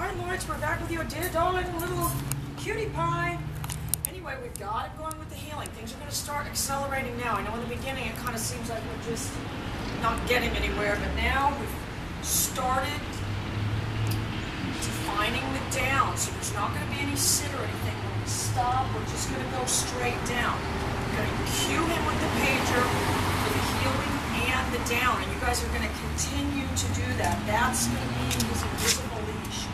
Alright, Lawrence, we're back with you, dear darling little cutie pie. Anyway, we've got it going with the healing. Things are going to start accelerating now. I know in the beginning it kind of seems like we're just not getting anywhere, but now we've started defining the down, so there's not going to be any sit or anything. When we stop, we're just going to go straight down. We're going to cue him with the pager for the healing and the down, and you guys are going to continue to do that. That's going to be his invisible leash.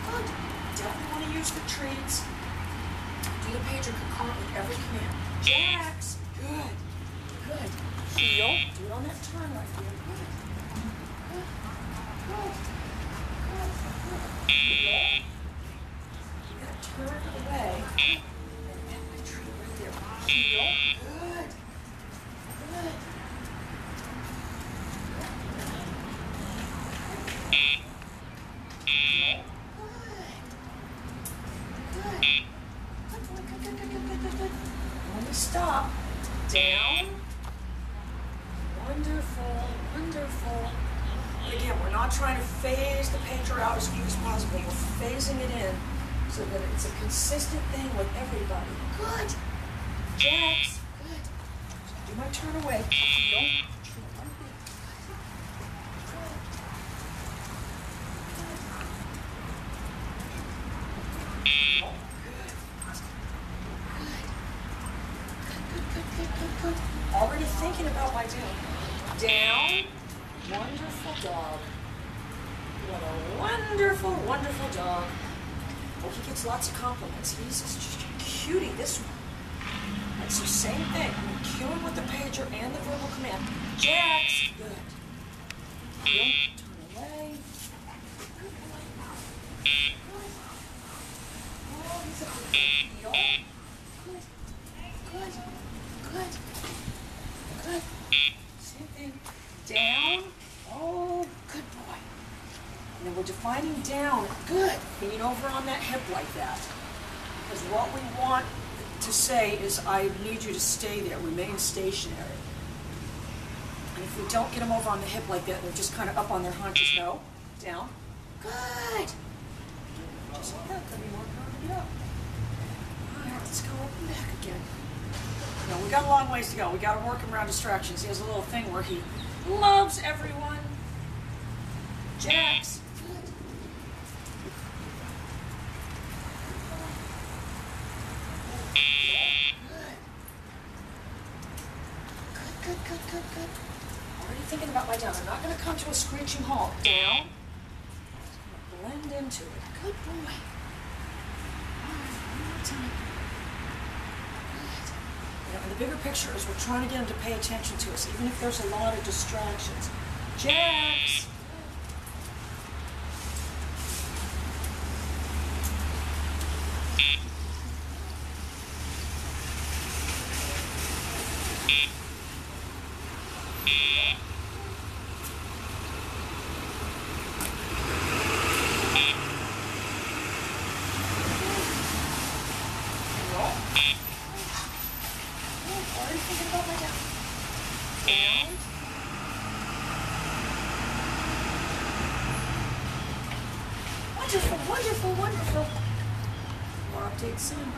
Good. Definitely want to use the treats. Do the pager concurrent with every command. Jax. Good. Good. Heel. Do it on that turn right there. Good. Good. Good. Good. Good. Heel. You got to turn away. And the treat right there. Heel. Good. Good. Stop. Down. Wonderful. Wonderful. And again, we're not trying to phase the pager out as few as possible. We're phasing it in so that it's a consistent thing with everybody. Good. Jax. Good. Do my turn away. Heel. Good. Already thinking about my down. Down. Wonderful dog. What a wonderful, wonderful dog. Well, he gets lots of compliments. He's just a cutie, this one. And so same thing. We cue him with the pager and the verbal command. Jax. Good. Heel. Turn away. Good. Oh, he's a good heel. Good. Good. Good. Good. Same thing. Down. Oh, good boy. And then we're defining down. Good. Lean over on that hip like that. Because what we want to say is, I need you to stay there. Remain stationary. And if we don't get them over on the hip like that, they're just kind of up on their haunches. No. Down. Good. Just like that. Let me work on it up. All right, let's go up and back again. No, we got a long ways to go. We got to work him around distractions. He has a little thing where he loves everyone. Jax. Good. Good. Already thinking about my down. I'm not going to come to a screeching halt. Down. Blend into it. Good boy. All right, one more time. And the bigger picture is we're trying to get him to pay attention to us, even if there's a lot of distractions. Jax! Thinking about my down. Down. Wonderful, wonderful, wonderful. More updates soon.